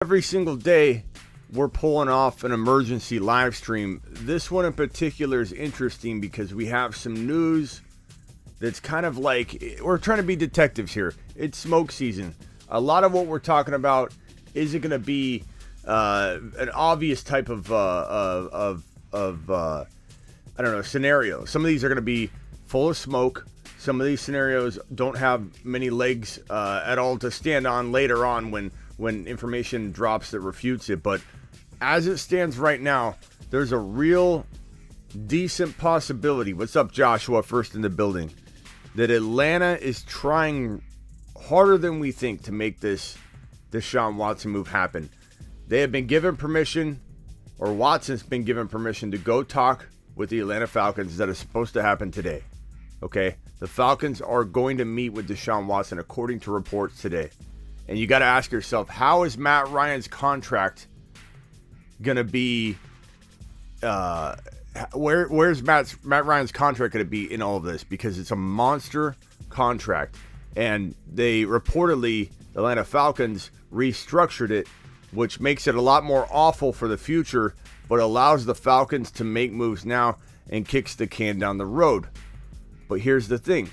Every single day, we're pulling off an emergency live stream. This one in particular is interesting because we have some news that's kind of like, we're trying to be detectives here. It's smoke season. A lot of what we're talking about isn't going to be an obvious type of scenario. Some of these are going to be full of smoke. Some of these scenarios don't have many legs at all to stand on later on when information drops that refutes it. But as it stands right now, there's a real decent possibility. What's up, Joshua? First in the building. That Atlanta is trying harder than we think to make this Deshaun Watson move happen. They have been given permission, or Watson's been given permission to go talk with the Atlanta Falcons. That is supposed to happen today. Okay? The Falcons are going to meet with Deshaun Watson according to reports today. And you got to ask yourself, how is Matt Ryan's contract going to be, where's Matt Ryan's contract going to be in all of this? Because it's a monster contract. And they reportedly, the Atlanta Falcons, restructured it, which makes it a lot more awful for the future, but allows the Falcons to make moves now and kicks the can down the road. But here's the thing.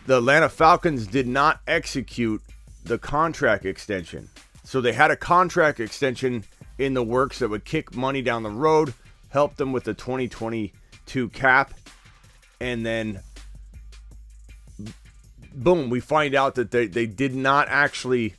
The Atlanta Falcons did not execute the contract extension. So they had a contract extension in the works that would kick money down the road, help them with the 2022 cap, and then boom, we find out that they did not actually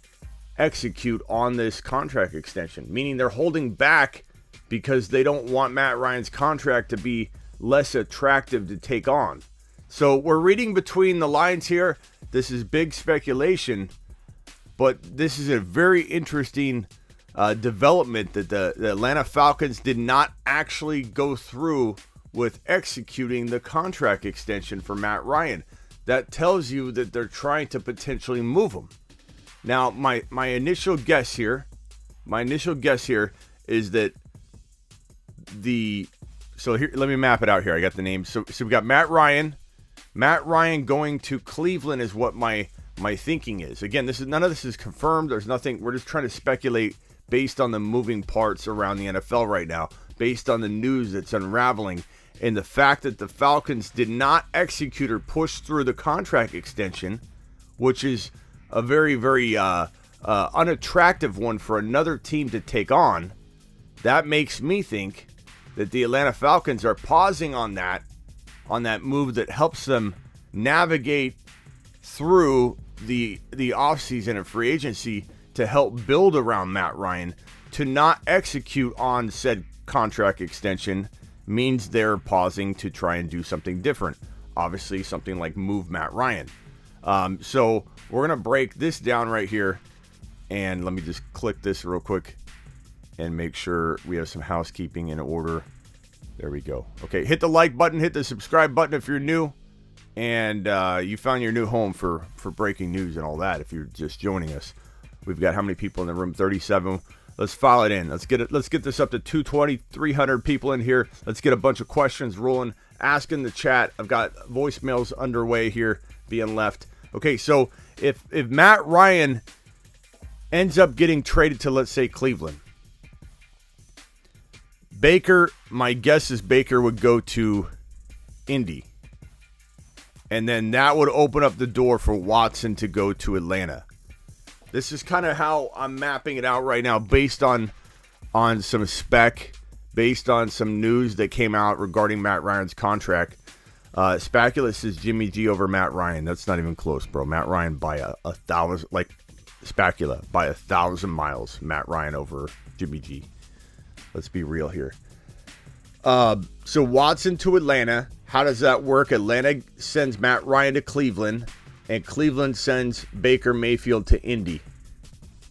execute on this contract extension, meaning they're holding back because they don't want Matt Ryan's contract to be less attractive to take on. So we're reading between the lines here. This is big speculation, but this is a very interesting development that the Atlanta Falcons did not actually go through with executing the contract extension for Matt Ryan. That tells you that they're trying to potentially move him. Now, my initial guess here is that so here, let me map it out here. I got the names. So we got Matt Ryan. Matt Ryan going to Cleveland is what my thinking is. Again, none of this is confirmed. There's nothing. We're just trying to speculate based on the moving parts around the NFL right now, based on the news that's unraveling, and the fact that the Falcons did not execute or push through the contract extension, which is a very, very unattractive one for another team to take on. That makes me think that the Atlanta Falcons are pausing on that move that helps them navigate through the offseason and free agency to help build around Matt Ryan. To not execute on said contract extension means they're pausing to try and do something different. Obviously, something like move Matt Ryan. So we're going to break this down right here. And let me just click this real quick and make sure we have some housekeeping in order. There we go. Okay, hit the like button, hit the subscribe button if you're new, and you found your new home for breaking news and all that. If you're just joining us, we've got how many people in the room? 37. Let's file it in. Let's get this up to 220, 300 people in here. Let's get a bunch of questions rolling. Ask in the chat. I've got voicemails underway here being left. Okay, so if Matt Ryan ends up getting traded to, let's say, Cleveland, Baker, my guess is Baker would go to Indy. And then that would open up the door for Watson to go to Atlanta. This is kind of how I'm mapping it out right now based on some spec, based on some news that came out regarding Matt Ryan's contract. Speculus is Jimmy G over Matt Ryan. That's not even close, bro. Matt Ryan by a 1,000, like Specula, by 1,000 miles. Matt Ryan over Jimmy G. Let's be real here. So Watson to Atlanta. How does that work? Atlanta sends Matt Ryan to Cleveland, and Cleveland sends Baker Mayfield to Indy.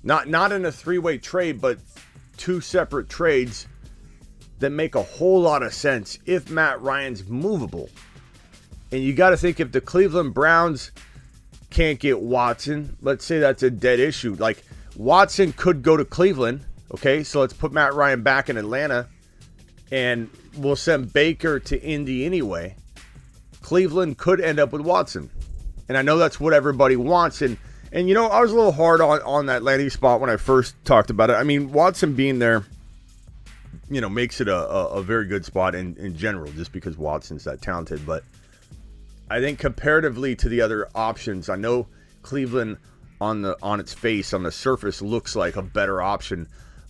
Not in a three-way trade, but two separate trades that make a whole lot of sense if Matt Ryan's movable. And you got to think, if the Cleveland Browns can't get Watson, let's say that's a dead issue. Like, Watson could go to Cleveland. Okay, so let's put Matt Ryan back in Atlanta, and we'll send Baker to Indy anyway. Cleveland could end up with Watson. And I know that's what everybody wants, and And, I was a little hard on that landing spot when I first talked about it. I mean, Watson being there, makes it a very good spot in general, just because Watson's that talented. But I think comparatively to the other options, I know Cleveland on its face, on the surface, looks like a better option.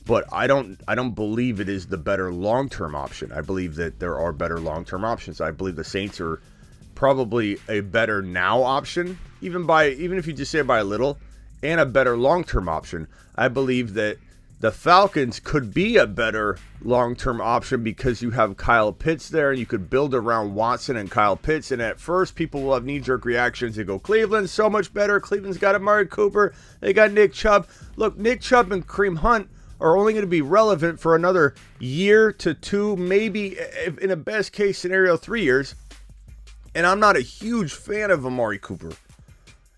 But I don't believe it is the better long-term option. I believe that there are better long-term options. I believe the Saints are probably a better now option, even if you just say by a little, and a better long-term option. I believe that the Falcons could be a better long-term option because you have Kyle Pitts there, and you could build around Watson and Kyle Pitts. And at first, people will have knee-jerk reactions and go, Cleveland's so much better. Cleveland's got Amari Cooper. They got Nick Chubb. Look, Nick Chubb and Kareem Hunt are only going to be relevant for another year to two, maybe in a best case scenario, 3 years. And I'm not a huge fan of Amari Cooper.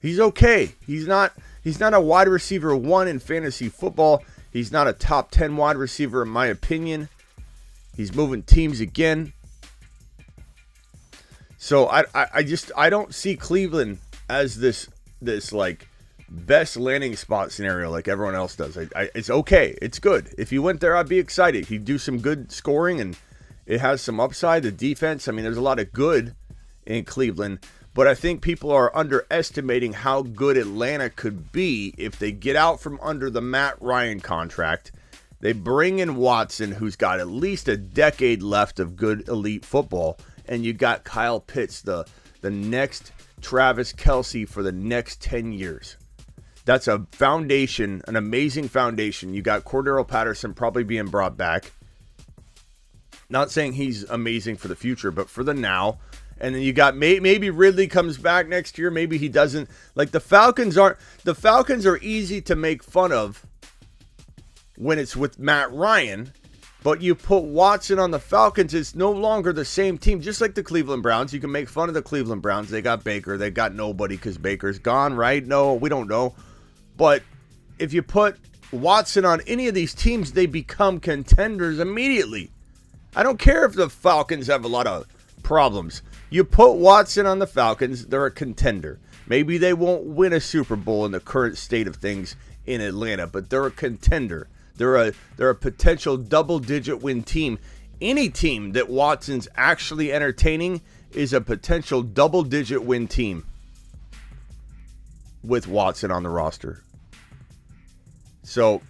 He's okay. He's not a wide receiver 1 in fantasy football. He's not a top 10 wide receiver in my opinion. He's moving teams again. So I don't see Cleveland as this like best landing spot scenario like everyone else does. It's okay. It's good. If you went there, I'd be excited. He'd do some good scoring and it has some upside. The defense, I mean, there's a lot of good in Cleveland, but I think people are underestimating how good Atlanta could be if they get out from under the Matt Ryan contract. They bring in Watson, who's got at least a decade left of good elite football, and you got Kyle Pitts, the next Travis Kelce for the next 10 years. That's a foundation, an amazing foundation. You got Cordero Patterson probably being brought back. Not saying he's amazing for the future, but for the now. And then you got maybe Ridley comes back next year. Maybe he doesn't. Like the Falcons are easy to make fun of when it's with Matt Ryan. But you put Watson on the Falcons, it's no longer the same team. Just like the Cleveland Browns. You can make fun of the Cleveland Browns. They got Baker. They got nobody because Baker's gone, right? No, we don't know. But if you put Watson on any of these teams, they become contenders immediately. I don't care if the Falcons have a lot of problems. You put Watson on the Falcons, they're a contender. Maybe they won't win a Super Bowl in the current state of things in Atlanta, but they're a contender. They're a potential double-digit win team. Any team that Watson's actually entertaining is a potential double-digit win team with Watson on the roster. So,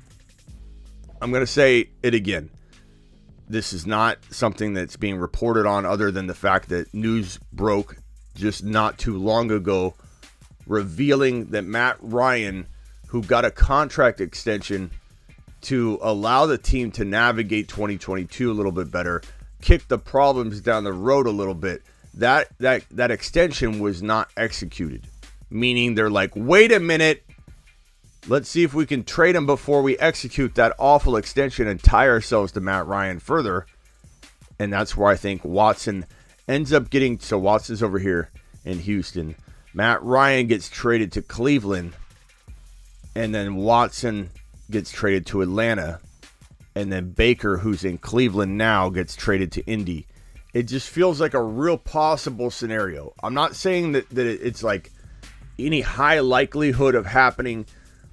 I'm going to say it again. This is not something that's being reported on other than the fact that news broke just not too long ago revealing that Matt Ryan, who got a contract extension to allow the team to navigate 2022 a little bit better, kick the problems down the road a little bit, that extension was not executed. Meaning they're like, wait a minute, let's see if we can trade him before we execute that awful extension and tie ourselves to Matt Ryan further. And that's where I think Watson ends up getting. So Watson's over here in Houston. Matt Ryan gets traded to Cleveland. And then Watson gets traded to Atlanta. And then Baker, who's in Cleveland now, gets traded to Indy. It just feels like a real possible scenario. I'm not saying that it's like any high likelihood of happening.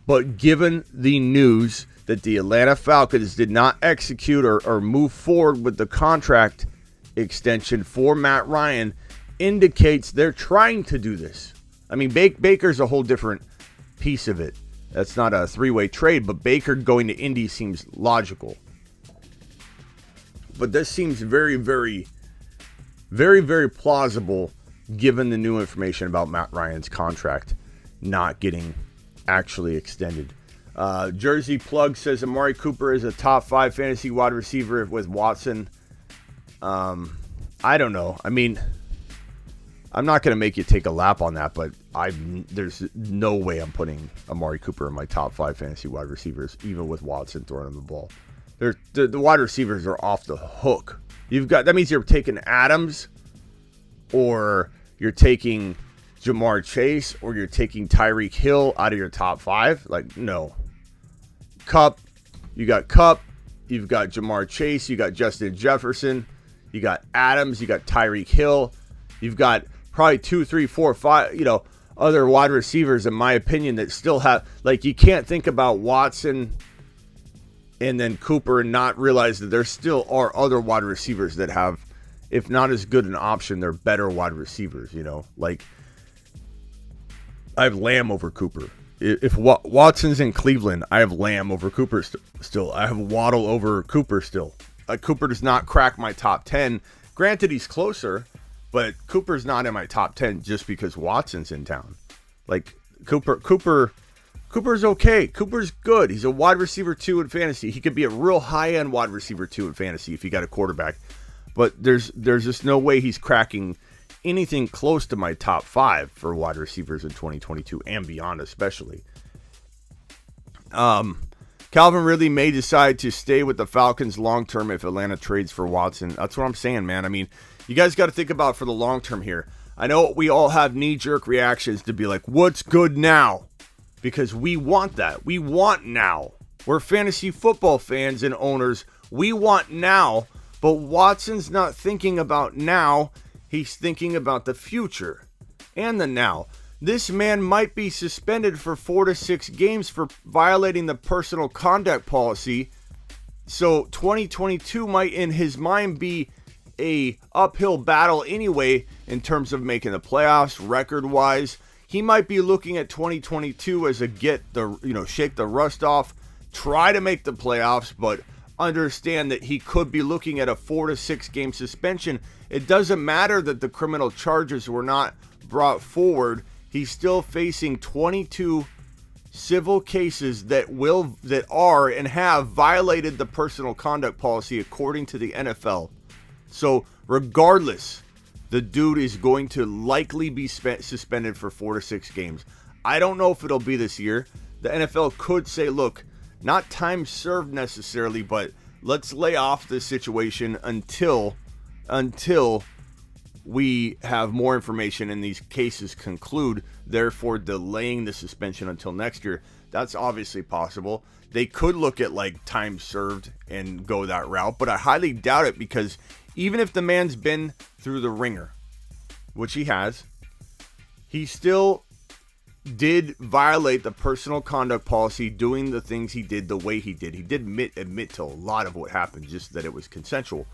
But given the news that the Atlanta Falcons did not execute or move forward with the contract extension for Matt Ryan, indicates they're trying to do this. I mean, Baker's a whole different piece of it. That's not a three-way trade, but Baker going to Indy seems logical. But this seems very, very, very, very plausible given the new information about Matt Ryan's contract not getting actually extended. Jersey Plug says Amari Cooper is a top 5 fantasy wide receiver with Watson. I don't know. I mean, I'm not going to make you take a lap on that, but there's no way I'm putting Amari Cooper in my top 5 fantasy wide receivers, even with Watson throwing him the ball. The wide receivers are off the hook. That means you're taking Adams, or you're taking Jamar Chase, or you're taking Tyreek Hill out of your top 5. Like, no. You got Kupp, you've got Jamar Chase, you got Justin Jefferson, you got Adams, you got Tyreek Hill, you've got probably 2, 3, 4, 5, other wide receivers, in my opinion, that still have, like, you can't think about Watson and then Cooper and not realize that there still are other wide receivers that have, if not as good an option, they're better wide receivers, you know? Like, I have Lamb over Cooper. If Watson's in Cleveland, I have Lamb over Cooper still. I have Waddle over Cooper still. Cooper does not crack my top 10. Granted, he's closer, but Cooper's not in my top 10 just because Watson's in town. Like, Cooper's okay. Cooper's good. He's a wide receiver 2 in fantasy. He could be a real high-end wide receiver 2 in fantasy if he got a quarterback. But there's just no way he's cracking anything close to my top 5 for wide receivers in 2022 and beyond, especially. Calvin Ridley may decide to stay with the Falcons long-term if Atlanta trades for Watson. That's what I'm saying, man. I mean, you guys got to think about for the long term here. I know we all have knee-jerk reactions to be like, what's good now? Because we want that. We want now. We're fantasy football fans and owners. We want now. But Watson's not thinking about now. He's thinking about the future and the now. This man might be suspended for 4 to 6 games for violating the personal conduct policy. So 2022 might, in his mind, be a uphill battle anyway in terms of making the playoffs record-wise. He might be looking at 2022 as a shake the rust off, try to make the playoffs, but understand that he could be looking at a 4 to 6 game suspension. It doesn't matter that the criminal charges were not brought forward. He's still facing 22 civil cases that are and have violated the personal conduct policy according to the NFL. So regardless, the dude is going to likely be suspended for 4 to 6 games. I don't know if it'll be this year. The NFL could say, look, not time served necessarily, but let's lay off this situation until we have more information and these cases conclude, therefore delaying the suspension until next year. That's obviously possible. They could look at like time served and go that route, but I highly doubt it, because even if the man's been through the ringer, which he has, he still did violate the personal conduct policy, doing the things he did the way he did. He did admit to a lot of what happened, just that it was consensual.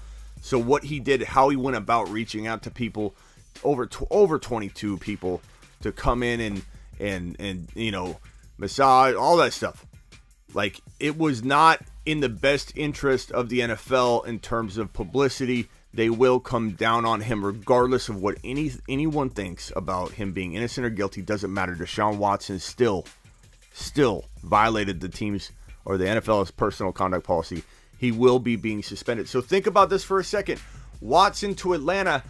So what he did, how he went about reaching out to people, over 22 people to come in and you know, massage, all that stuff. Like, it was not in the best interest of the NFL in terms of publicity. They will come down on him regardless of what anyone thinks about him being innocent or guilty. Doesn't matter. Deshaun Watson still violated the team's or the NFL's personal conduct policy. He will be being suspended. So think about this for a second. Watson to Atlanta.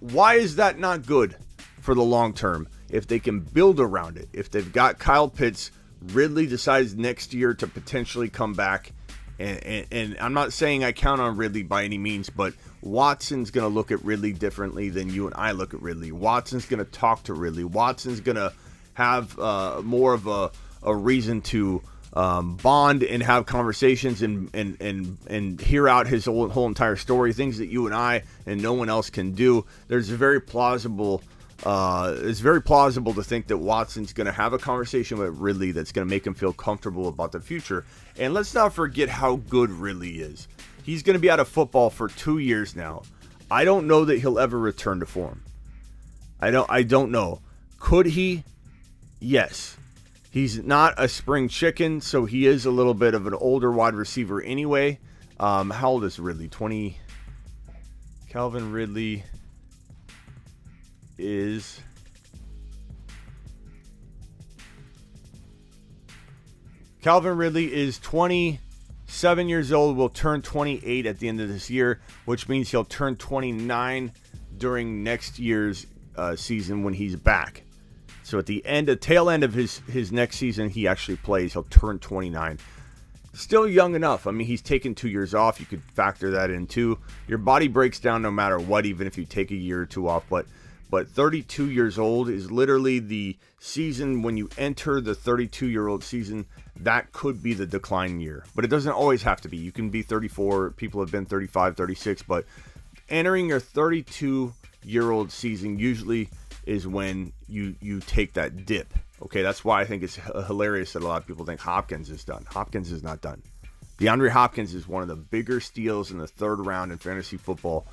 Why is that not good for the long term? If they can build around it. If they've got Kyle Pitts, Ridley decides next year to potentially come back. And I'm not saying I count on Ridley by any means, but Watson's going to look at Ridley differently than you and I look at Ridley. Watson's going to talk to Ridley. Watson's going to have more of a reason to bond and have conversations and hear out his whole entire story, things that you and I and no one else can do. It's very plausible to think that Watson's going to have a conversation with Ridley that's going to make him feel comfortable about the future. And let's not forget how good Ridley is. He's going to be out of football for 2 years now. I don't know that he'll ever return to form. I don't know. Could he? Yes. He's not a spring chicken, so he is a little bit of an older wide receiver anyway. How old is Ridley? 20. Calvin Ridley is Calvin Ridley is 27 years old, will turn 28 at the end of this year, which means he'll turn 29 during next year's season when he's back. So at the tail end of his next season, he actually plays, he'll turn 29. Still young enough. I mean, he's taken 2 years off. You could factor that in too. Your body breaks down no matter what, even if you take a year or two off. But 32 years old is literally the season when you enter the 32-year-old season. That could be the decline year. But it doesn't always have to be. You can be 34. People have been 35, 36. But entering your 32-year-old season usually is when you take that dip. Okay, that's why I think it's hilarious that a lot of people think Hopkins is done. Hopkins is not done. DeAndre Hopkins is one of the bigger steals in the third round in fantasy football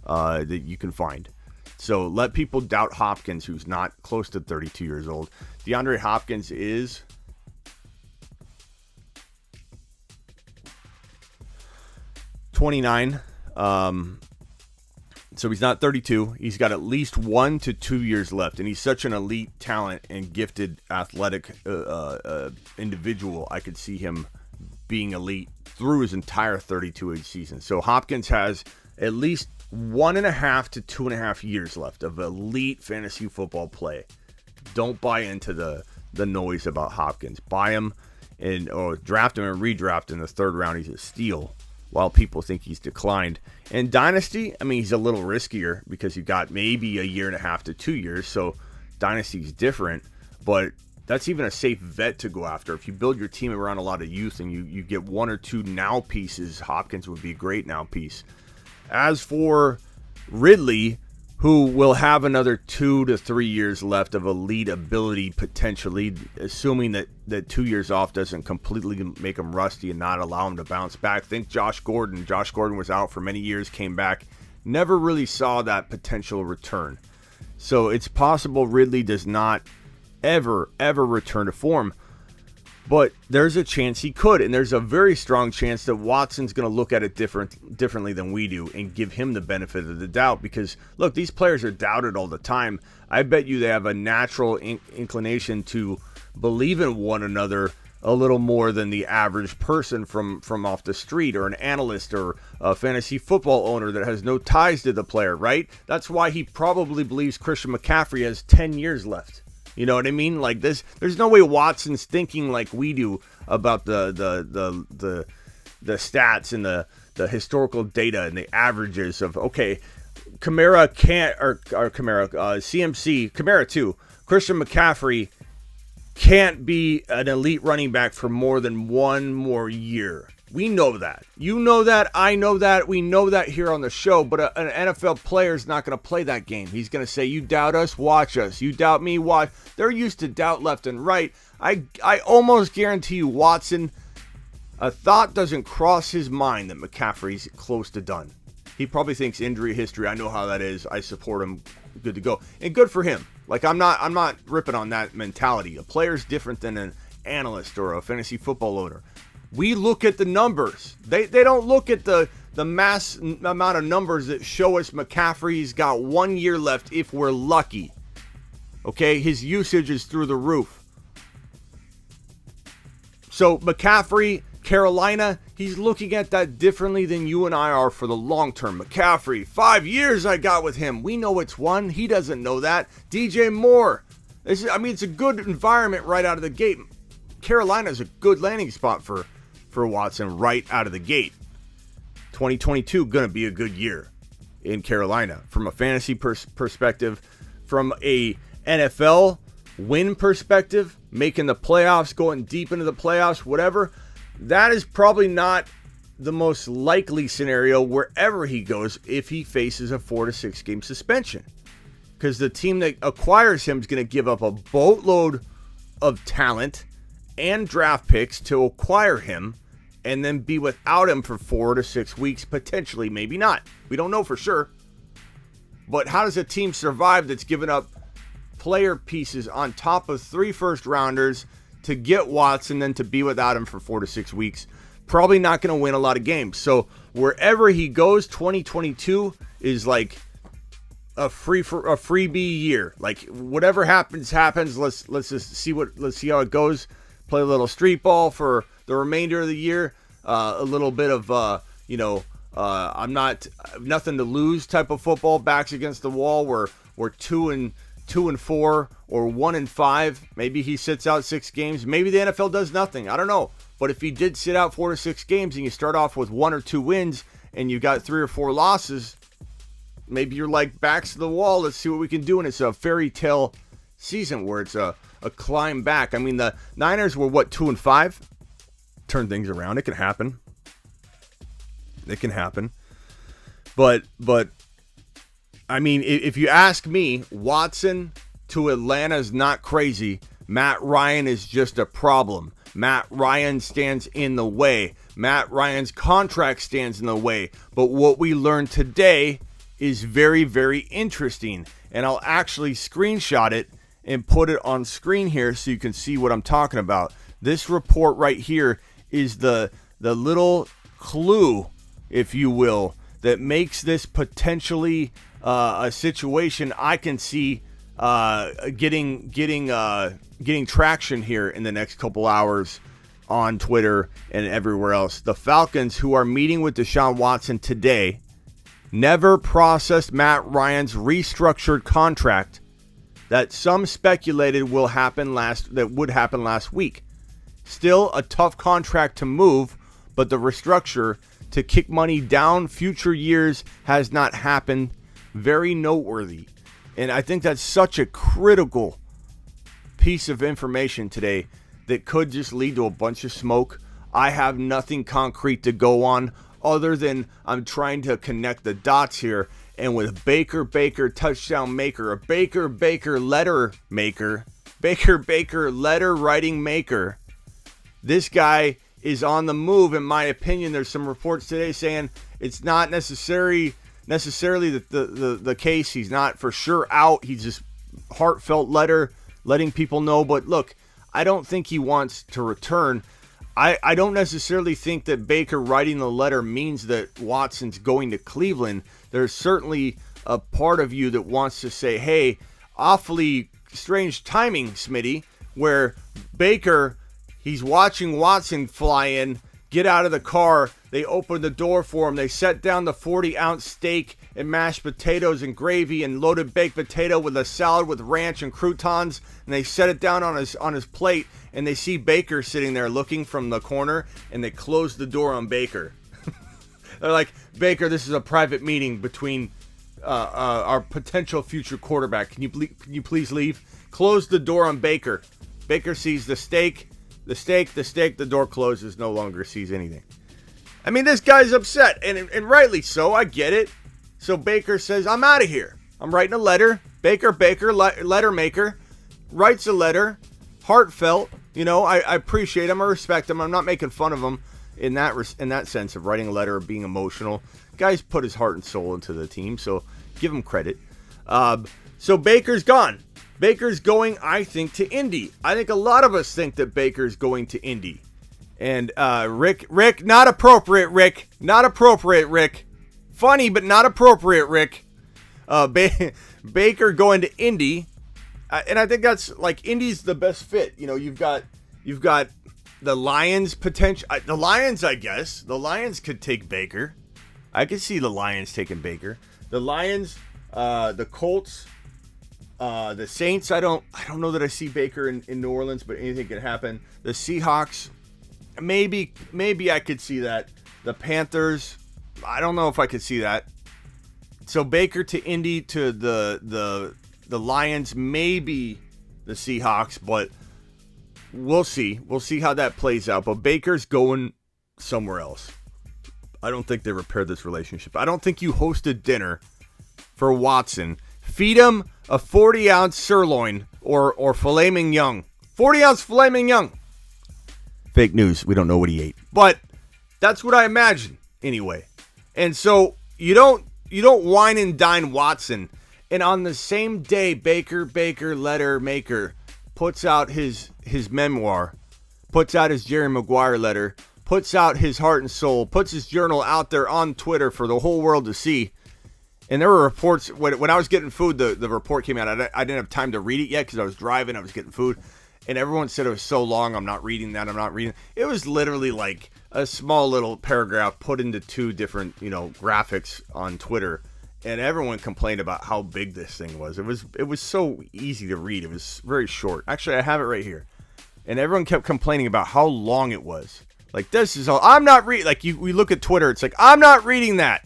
that you can find. So let people doubt Hopkins, who's not close to 32 years old. DeAndre Hopkins is 29. So he's not 32. He's got at least 1 to 2 years left, and he's such an elite talent and gifted athletic individual. I could see him being elite through his entire 32-age season. So Hopkins has at least 1.5 to 2.5 years left of elite fantasy football play. Don't buy into the noise about Hopkins. Buy him or draft him and redraft in the third round. He's a steal, while people think he's declined. And Dynasty, I mean, he's a little riskier because you've got maybe 1.5 to 2 years, so Dynasty's different, but that's even a safe vet to go after. If you build your team around a lot of youth and you get 1 or 2 now pieces, Hopkins would be a great now piece. As for Ridley, who will have another 2 to 3 years left of elite ability potentially, assuming that 2 years off doesn't completely make him rusty and not allow him to bounce back. Think Josh Gordon. Josh Gordon was out for many years, came back, never really saw that potential return. So it's possible Ridley does not ever return to form. But there's a chance he could, and there's a very strong chance that Watson's going to look at it differently than we do and give him the benefit of the doubt because, look, these players are doubted all the time. I bet you they have a natural inclination to believe in one another a little more than the average person from off the street or an analyst or a fantasy football owner that has no ties to the player, right? That's why he probably believes Christian McCaffrey has 10 years left. You know what I mean? Like this, there's no way Watson's thinking like we do about the stats and the historical data and the averages of Kamara can't or Kamara CMC Kamara too. Christian McCaffrey can't be an elite running back for more than 1 more year. We know that. You know that. I know that. We know that here on the show. But an NFL player is not going to play that game. He's going to say, you doubt us, watch us. You doubt me, watch. They're used to doubt left and right. I almost guarantee you, Watson, a thought doesn't cross his mind that McCaffrey's close to done. He probably thinks injury history. I know how that is. I support him. Good to go. And good for him. Like, I'm not ripping on that mentality. A player's different than an analyst or a fantasy football owner. We look at the numbers. They don't look at the mass amount of numbers that show us McCaffrey's got 1 year left if we're lucky. Okay, his usage is through the roof. So McCaffrey, Carolina, he's looking at that differently than you and I are for the long term. McCaffrey, 5 years I got with him. We know it's 1. He doesn't know that. DJ Moore. It's a good environment right out of the gate. Carolina's a good landing spot for Watson right out of the gate. 2022 going to be a good year in Carolina from a fantasy perspective, from a NFL win perspective, making the playoffs, going deep into the playoffs, whatever. That is probably not the most likely scenario wherever he goes if he faces a 4 to 6 game suspension, because the team that acquires him is going to give up a boatload of talent and draft picks to acquire him and then be without him for 4 to 6 weeks, potentially, maybe not. We don't know for sure. But how does a team survive that's given up player pieces on top of 3 first-rounders to get Watson, then to be without him for 4 to 6 weeks? Probably not going to win a lot of games. So wherever he goes, 2022 is like a freebie year. Like whatever happens. Let's just see how it goes. Play a little street ball for the remainder of the year. A little bit of I'm not nothing to lose type of football. Backs against the wall. We're 2-4 or 1-5. Maybe he sits out 6 games. Maybe the NFL does nothing. I don't know. But if he did sit out 4 to 6 games and you start off with 1 or 2 wins and you got 3 or 4 losses, maybe you're like backs to the wall. Let's see what we can do. And it's a fairy tale season where it's a climb back. I mean, the Niners were 2-5. Turn things around. It can happen. But I mean, if you ask me, Watson to Atlanta's not crazy. Matt Ryan is just a problem. Matt Ryan stands in the way. Matt Ryan's contract stands in the way. But what we learned today is very, very interesting. And I'll actually screenshot it and put it on screen here so you can see what I'm talking about. This report right here is the little clue, if you will, that makes this potentially a situation I can see getting traction here in the next couple hours on Twitter and everywhere else. The Falcons, who are meeting with Deshaun Watson today, never processed Matt Ryan's restructured contract that some speculated would happen last week. Still a tough contract to move, but the restructure to kick money down future years has not happened. Very noteworthy. And I think that's such a critical piece of information today that could just lead to a bunch of smoke. I have nothing concrete to go on other than I'm trying to connect the dots here. And with Baker touchdown maker, a Baker letter maker, Baker letter writing maker, this guy is on the move. In my opinion, there's some reports today saying it's not necessarily the case. He's not for sure out. He's just heartfelt letter letting people know. But look, I don't think he wants to return. I don't necessarily think that Baker writing the letter means that Watson's going to Cleveland. There's certainly a part of you that wants to say, hey, awfully strange timing, Smitty, where Baker, he's watching Watson fly in, get out of the car. They open the door for him. They set down the 40-ounce steak and mashed potatoes and gravy and loaded baked potato with a salad with ranch and croutons, and they set it down on his plate, and they see Baker sitting there looking from the corner, and they close the door on Baker. They're like, Baker, this is a private meeting between our potential future quarterback. Can you please leave? Close the door on Baker. Baker sees the steak, the door closes, no longer sees anything. I mean, this guy's upset, and rightly so. I get it. So Baker says, I'm out of here. I'm writing a letter. Baker, letter maker, writes a letter, heartfelt. You know, I appreciate him. I respect him. I'm not making fun of him in that sense of writing a letter or being emotional. Guy's put his heart and soul into the team, so give him credit. So Baker's gone. Baker's going, I think, to Indy. I think a lot of us think that Baker's going to Indy. And Rick, not appropriate, Rick. Not appropriate, Rick. Funny, but not appropriate, Rick. Baker going to Indy. And I think that's, like, Indy's the best fit. You know, you've got the Lions potential. The Lions, I guess. The Lions could take Baker. I could see the Lions taking Baker. The Lions, the Colts, the Saints. I don't know that I see Baker in New Orleans, but anything can happen. The Seahawks, maybe I could see that. The Panthers, I don't know if I could see that. So Baker to Indy, to the Lions, maybe the Seahawks, but we'll see. We'll see how that plays out. But Baker's going somewhere else. I don't think they repaired this relationship. I don't think you hosted dinner for Watson. Feed him a 40-ounce sirloin or filet mignon. 40-ounce filet mignon. Fake news. We don't know what he ate. But that's what I imagine anyway. And so you don't wine and dine Watson. And on the same day, Baker letter maker puts out his memoir, puts out his Jerry Maguire letter, puts out his heart and soul, puts his journal out there on Twitter for the whole world to see. And there were reports, when I was getting food, the report came out. I didn't have time to read it yet because I was driving, I was getting food. And everyone said it was so long, I'm not reading that, It was literally like a small little paragraph put into two different, graphics on Twitter. And everyone complained about how big this thing was. It was so easy to read. It was very short. Actually, I have it right here. And everyone kept complaining about how long it was. Like, this is all. I'm not reading. Like, we look at Twitter. It's like, I'm not reading that.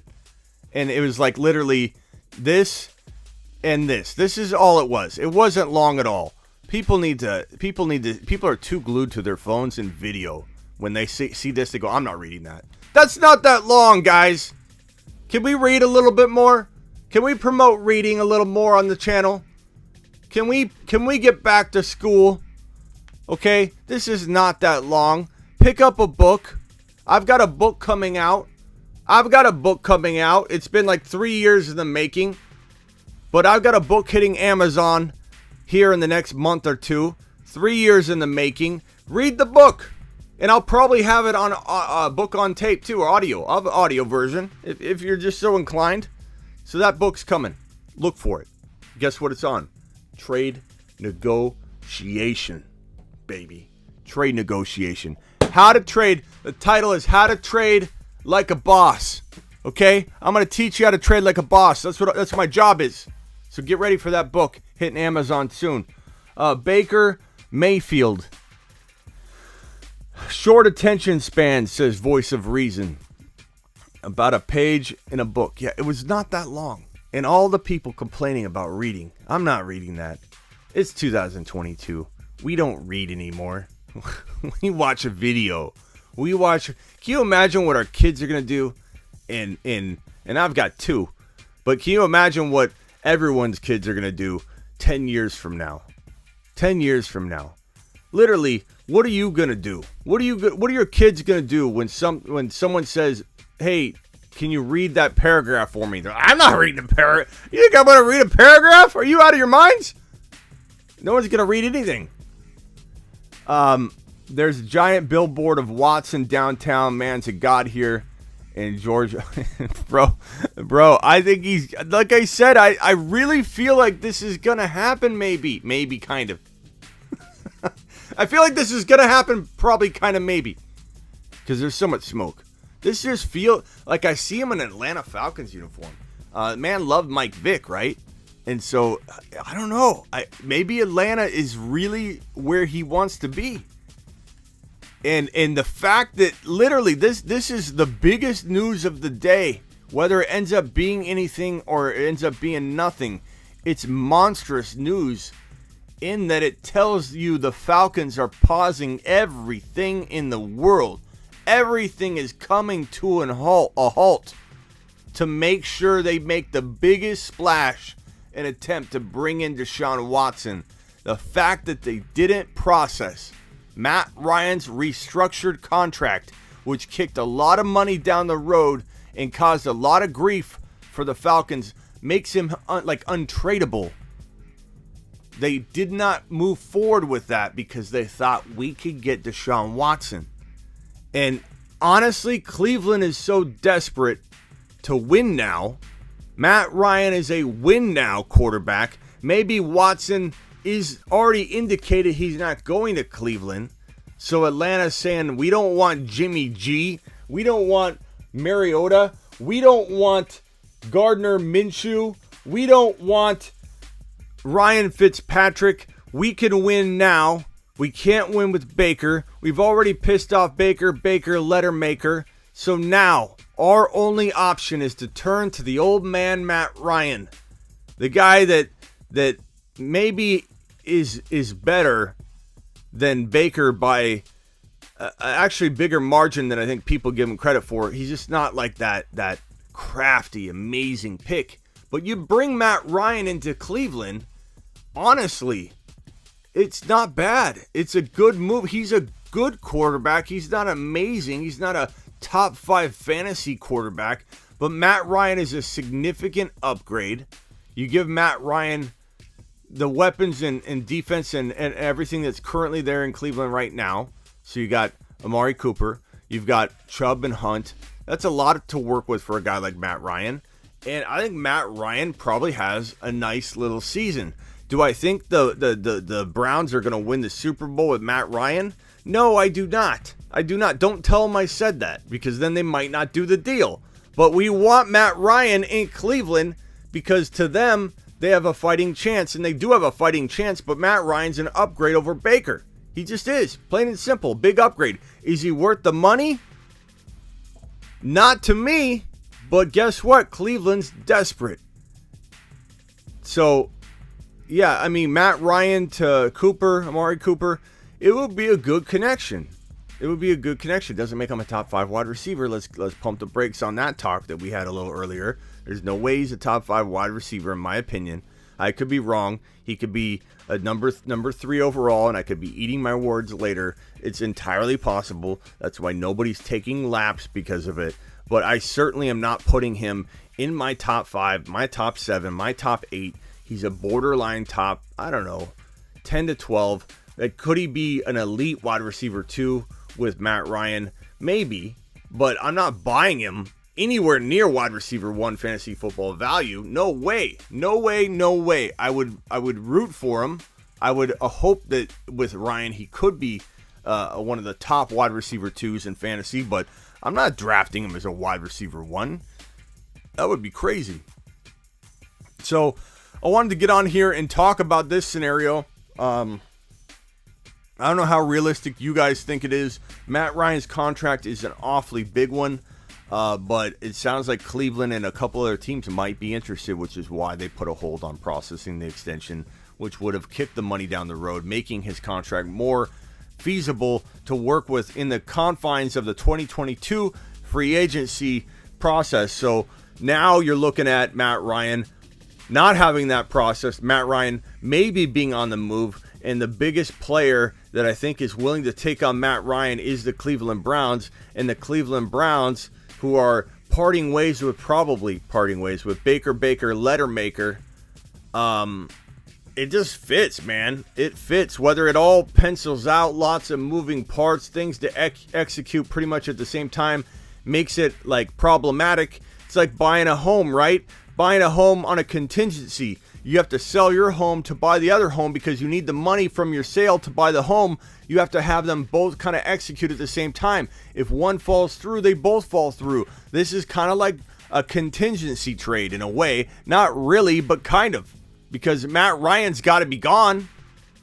And it was like literally this and this. This is all it was. It wasn't long at all. People are too glued to their phones and video. When they see this, they go, I'm not reading that. That's not that long, guys. Can we read a little bit more? Can we promote reading a little more on the channel? Can we get back to school? Okay, this is not that long. Pick up a book. I've got a book coming out. It's been like 3 years in the making. But I've got a book hitting Amazon here in the next month or two. 3 years in the making. Read the book. And I'll probably have it on a book on tape too, or audio. I'll have an audio version if you're just so inclined. So that book's coming. Look for it. Guess what it's on? Trade negotiation, baby. Trade negotiation. How to trade. The title is How to Trade Like a Boss. Okay? I'm going to teach you how to trade like a boss. That's what my job is. So get ready for that book hitting Amazon soon. Baker Mayfield. Short attention span, says Voice of Reason. About a page in a book. Yeah, it was not that long. And all the people complaining about reading. I'm not reading that. It's 2022. We don't read anymore. We watch a video. Can you imagine what our kids are going to do? And I've got two. But can you imagine what everyone's kids are going to do 10 years from now? 10 years from now. Literally, what are you going to do? What are your kids going to do when someone says, "Hey, can you read that paragraph for me?" I'm not reading a paragraph. You think I'm going to read a paragraph? Are you out of your minds? No one's going to read anything. There's a giant billboard of Watson downtown. Man's a god here in Georgia. bro, I think he's, like I said, I really feel like this is going to happen maybe kind of. I feel like this is going to happen probably kind of maybe. Because there's so much smoke. This just feel like I see him in an Atlanta Falcons uniform. Man loved Mike Vick, right? And so, I don't know. Maybe Atlanta is really where he wants to be. And the fact that literally this is the biggest news of the day. Whether it ends up being anything or it ends up being nothing. It's monstrous news in that it tells you the Falcons are pausing everything in the world. Everything is coming to a halt to make sure they make the biggest splash and attempt to bring in Deshaun Watson. The fact that they didn't process Matt Ryan's restructured contract, which kicked a lot of money down the road and caused a lot of grief for the Falcons, makes him untradeable. They did not move forward with that because they thought we could get Deshaun Watson. And honestly, Cleveland is so desperate to win now. Matt Ryan is a win now quarterback. Maybe Watson is already indicated he's not going to Cleveland. So Atlanta's saying, we don't want Jimmy G. We don't want Mariota. We don't want Gardner Minshew. We don't want Ryan Fitzpatrick. We can win now. We can't win with Baker. We've already pissed off Baker letter maker. So now our only option is to turn to the old man Matt Ryan. The guy that maybe is better than Baker by actually bigger margin than I think people give him credit for. He's just not like that crafty, amazing pick. But you bring Matt Ryan into Cleveland, honestly, it's not bad. It's a good move. He's a good quarterback. He's not amazing. He's not a top 5 fantasy quarterback. But Matt Ryan is a significant upgrade. You give Matt Ryan the weapons and defense and everything that's currently there in Cleveland right now. So you got Amari Cooper. You've got Chubb and Hunt. That's a lot to work with for a guy like Matt Ryan. And I think Matt Ryan probably has a nice little season. Do I think the Browns are going to win the Super Bowl with Matt Ryan? No, I do not. I do not. Don't tell them I said that, because then they might not do the deal. But we want Matt Ryan in Cleveland because to them, they have a fighting chance, and they do have a fighting chance, but Matt Ryan's an upgrade over Baker. He just is. Plain and simple. Big upgrade. Is he worth the money? Not to me, but guess what? Cleveland's desperate. So, yeah, I mean, Matt Ryan to Cooper, Amari Cooper, it would be a good connection. It would be a good connection. Doesn't make him a top 5 wide receiver. Let's pump the brakes on that talk that we had a little earlier. There's no way he's a top 5 wide receiver, in my opinion. I could be wrong. He could be a number 3 overall, and I could be eating my words later. It's entirely possible. That's why nobody's taking laps because of it. But I certainly am not putting him in my top 5, my top 7, my top 8. He's a borderline top, I don't know, 10 to 12. Could he be an elite wide receiver 2 with Matt Ryan? Maybe, but I'm not buying him anywhere near wide receiver 1 fantasy football value. No way. No way. No way. I would root for him. I would hope that with Ryan he could be one of the top wide receiver 2s in fantasy, but I'm not drafting him as a wide receiver 1. That would be crazy. So I wanted to get on here and talk about this scenario. I don't know how realistic you guys think it is. Matt Ryan's contract is an awfully big one. But it sounds like Cleveland and a couple other teams might be interested, which is why they put a hold on processing the extension, which would have kicked the money down the road, making his contract more feasible to work with in the confines of the 2022 free agency process. So now you're looking at Matt Ryan not having that process, Matt Ryan maybe being on the move, and the biggest player that I think is willing to take on Matt Ryan is the Cleveland Browns, and the Cleveland Browns, who are probably parting ways with Baker Lettermaker. It just fits, man. It fits. Whether it all pencils out, lots of moving parts, things to execute pretty much at the same time, makes it like problematic. It's like buying a home, right? Buying a home on a contingency. You have to sell your home to buy the other home because you need the money from your sale to buy the home. You have to have them both kind of execute at the same time. If one falls through, they both fall through. This is kind of like a contingency trade in a way. Not really, but kind of. Because Matt Ryan's got to be gone.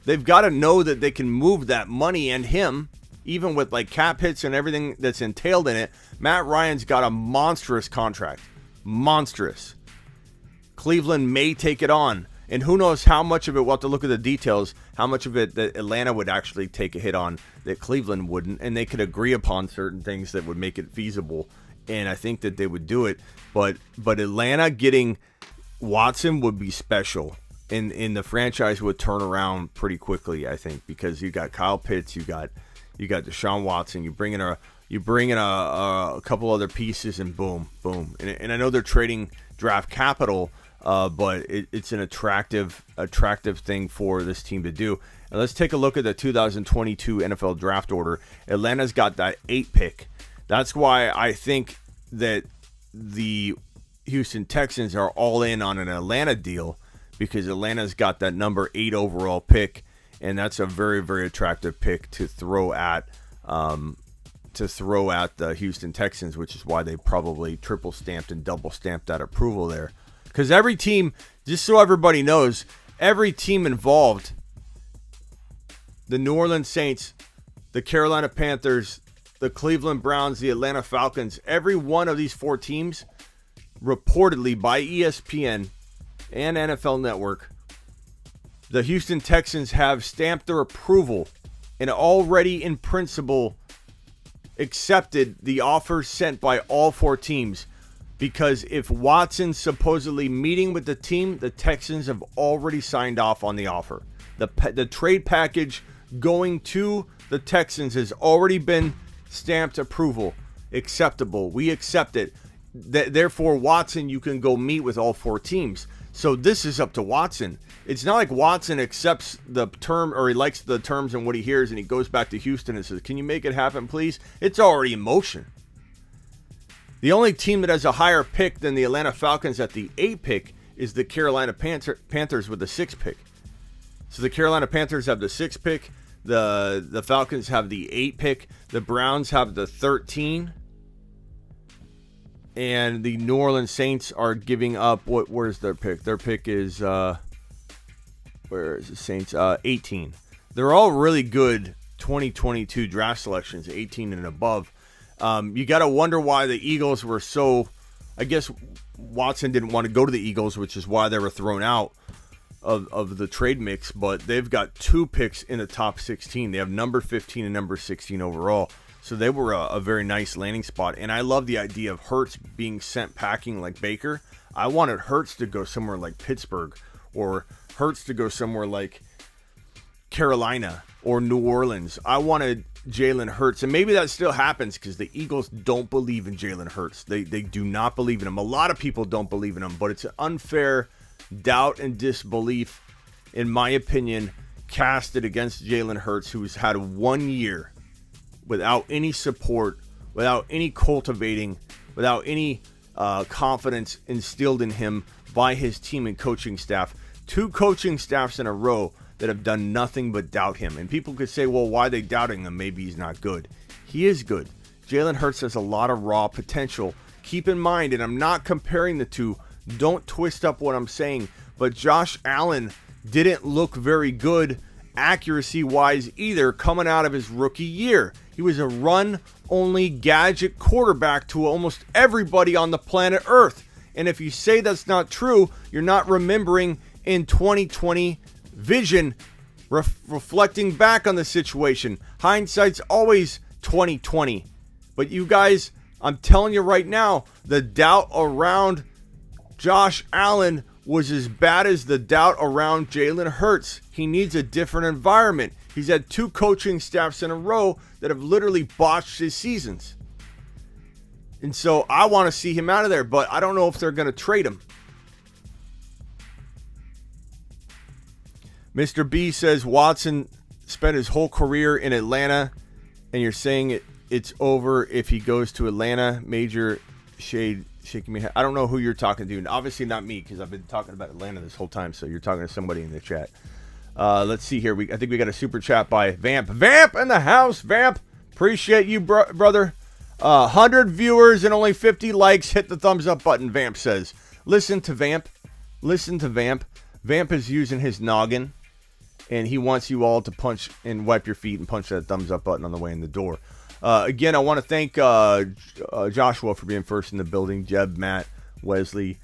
They've got to know that they can move that money and him, even with like cap hits and everything that's entailed in it. Matt Ryan's got a monstrous contract. Monstrous. Cleveland may take it on. And who knows how much of it, we'll have to look at the details, how much of it that Atlanta would actually take a hit on that Cleveland wouldn't. And they could agree upon certain things that would make it feasible. And I think that they would do it. But Atlanta getting Watson would be special. And the franchise would turn around pretty quickly, I think, because you got Kyle Pitts, you got Deshaun Watson, you bring in a couple other pieces, and boom. And I know they're trading draft capital, but it's an attractive thing for this team to do. And let's take a look at the 2022 NFL draft order. Atlanta's got that 8 pick. That's why I think that the Houston Texans are all in on an Atlanta deal, because Atlanta's got that number 8 overall pick, and that's a very, very attractive pick to throw at the Houston Texans, which is why they probably triple stamped and double stamped that approval there. Because every team, just so everybody knows, every team involved, the New Orleans Saints, the Carolina Panthers, the Cleveland Browns, the Atlanta Falcons, every one of these 4 teams, reportedly by ESPN and NFL Network, the Houston Texans have stamped their approval and already in principle accepted the offers sent by all 4 teams. Because if Watson's supposedly meeting with the team, the Texans have already signed off on the offer. The trade package going to the Texans has already been stamped approval. Acceptable. We accept it. Therefore, Watson, you can go meet with all 4 teams. So this is up to Watson. It's not like Watson accepts the term, or he likes the terms and what he hears, and he goes back to Houston and says, "Can you make it happen, please?" It's already in motion. The only team that has a higher pick than the Atlanta Falcons at the 8 pick is the Carolina Panthers with the 6 pick. So the Carolina Panthers have the 6 pick. The Falcons have the 8 pick. The Browns have the 13. And the New Orleans Saints are giving up, where's their pick? Their pick is, where is the Saints? 18. They're all really good 2022 draft selections, 18 and above. You got to wonder why the Eagles were so, I guess Watson didn't want to go to the Eagles, which is why they were thrown out of the trade mix. But they've got 2 picks in the top 16. They have number 15 and number 16 overall. So they were a very nice landing spot. And I love the idea of Hurts being sent packing like Baker. I wanted Hurts to go somewhere like Pittsburgh or Hurts to go somewhere like Carolina or New Orleans. I wanted Jalen Hurts, and maybe that still happens because the Eagles don't believe in Jalen Hurts. They do not believe in him. A lot of people don't believe in him, but it's an unfair doubt and disbelief, in my opinion, casted against Jalen Hurts, who's had 1 year without any support, without any cultivating, without any confidence instilled in him by his team and coaching staff. 2 coaching staffs in a row that have done nothing but doubt him. And people could say, well, why are they doubting him? Maybe he's not good. He is good. Jalen Hurts has a lot of raw potential. Keep in mind, and I'm not comparing the two, don't twist up what I'm saying, but Josh Allen didn't look very good accuracy-wise either coming out of his rookie year. He was a run-only gadget quarterback to almost everybody on the planet Earth. And if you say that's not true, you're not remembering in 2020 vision, reflecting back on the situation. Hindsight's always 2020. But you guys, I'm telling you right now, the doubt around Josh Allen was as bad as the doubt around Jalen Hurts. He needs a different environment. He's had 2 coaching staffs in a row that have literally botched his seasons. And so I want to see him out of there, but I don't know if they're going to trade him. Mr. B says Watson spent his whole career in Atlanta, and you're saying it's over if he goes to Atlanta. Major shade shaking my head. I don't know who you're talking to. And obviously not me, because I've been talking about Atlanta this whole time. So you're talking to somebody in the chat. Let's see here. I think we got a super chat by Vamp. Vamp in the house. Vamp. Appreciate you, brother. 100 viewers and only 50 likes. Hit the thumbs up button, Vamp says. Listen to Vamp. Listen to Vamp. Vamp is using his noggin, and he wants you all to punch and wipe your feet and punch that thumbs up button on the way in the door. Again, I want to thank Joshua for being first in the building. Jeb, Matt, Wesley,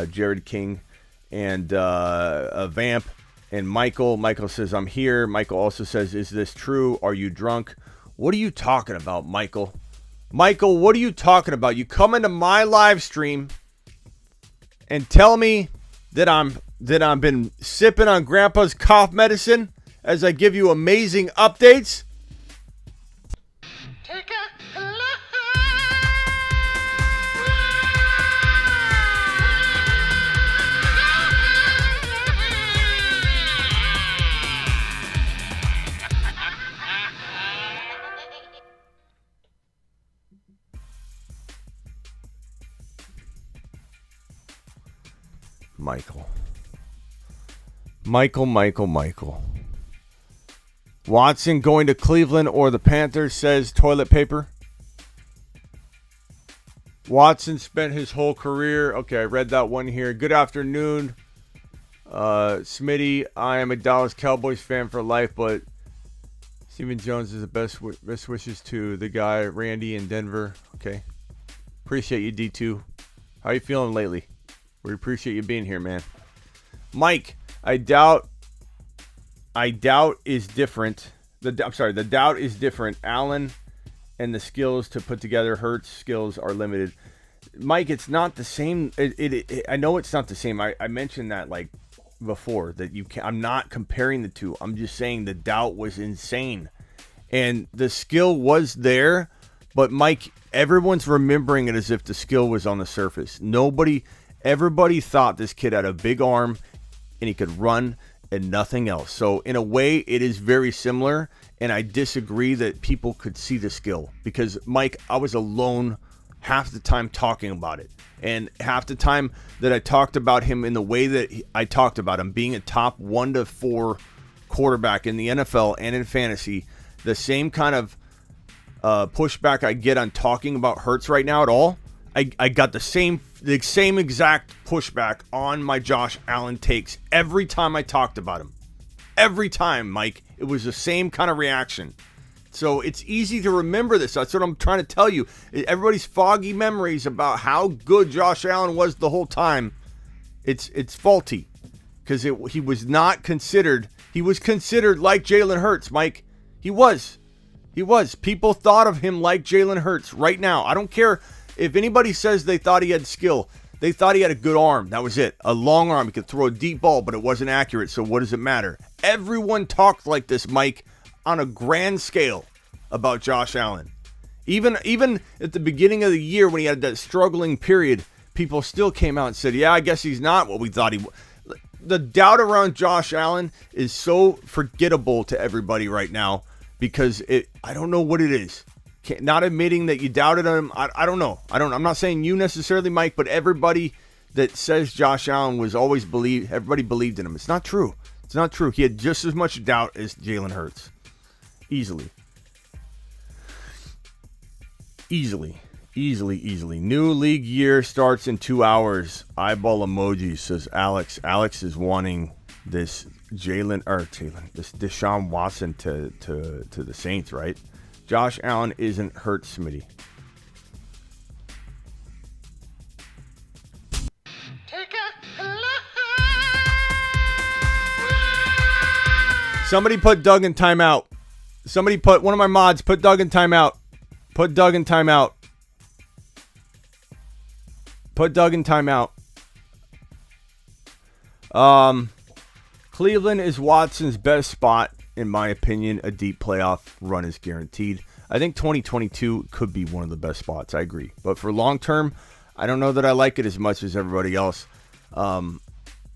Jared King, and Vamp, and Michael. Michael says, I'm here. Michael also says, is this true? Are you drunk? What are you talking about, Michael? Michael, what are you talking about? You come into my live stream and tell me that I've been sipping on Grandpa's cough medicine as I give you amazing updates. Take a look. Michael. Watson going to Cleveland or the Panthers, says toilet paper. Watson spent his whole career. Okay, I read that one here. Good afternoon, Smitty. I am a Dallas Cowboys fan for life, but Stephen Jones is the best wishes to the guy, Randy in Denver. Okay. Appreciate you, D2. How you feeling lately? We appreciate you being here, man. Mike, I doubt is different. The doubt is different. Allen and the skills to put together Hurts skills are limited. Mike, it's not the same. I know it's not the same. I mentioned that like before that you can. I'm not comparing the two. I'm just saying the doubt was insane, and the skill was there. But Mike, everyone's remembering it as if the skill was on the surface. Everybody thought this kid had a big arm and he could run and nothing else. So in a way, it is very similar, and I disagree that people could see the skill because, Mike, I was alone half the time talking about it, and half the time that I talked about him in the way that I talked about him being a top 1 to 4 quarterback in the NFL and in fantasy, the same kind of pushback I get on talking about Hurts right now at all, I got the same exact pushback on my Josh Allen takes every time I talked about him. Every time, Mike, it was the same kind of reaction. So it's easy to remember this. That's what I'm trying to tell you. Everybody's foggy memories about how good Josh Allen was the whole time, it's faulty because he was not considered. He was considered like Jalen Hurts, Mike. He was. People thought of him like Jalen Hurts right now. I don't care if anybody says they thought he had skill. They thought he had a good arm. That was it. A long arm. He could throw a deep ball, but it wasn't accurate. So what does it matter? Everyone talked like this, Mike, on a grand scale about Josh Allen. Even at the beginning of the year when he had that struggling period, people still came out and said, yeah, I guess he's not what we thought he was. The doubt around Josh Allen is so forgettable to everybody right now because I don't know what it is. Not admitting that you doubted him. I don't know. I'm not saying you necessarily, Mike, but everybody that says Josh Allen was always believed, everybody believed in him. It's not true. It's not true. He had just as much doubt as Jalen Hurts. Easily. New league year starts in 2 hours. Eyeball emoji, says Alex. Alex is wanting this Deshaun Watson to the Saints, right? Josh Allen isn't hurt, Smitty. Somebody put Doug in timeout. One of my mods, put Doug in timeout. Put Doug in timeout. Cleveland is Watson's best spot. In my opinion, a deep playoff run is guaranteed. I think 2022 could be one of the best spots. I agree. But for long term, I don't know that I like it as much as everybody else.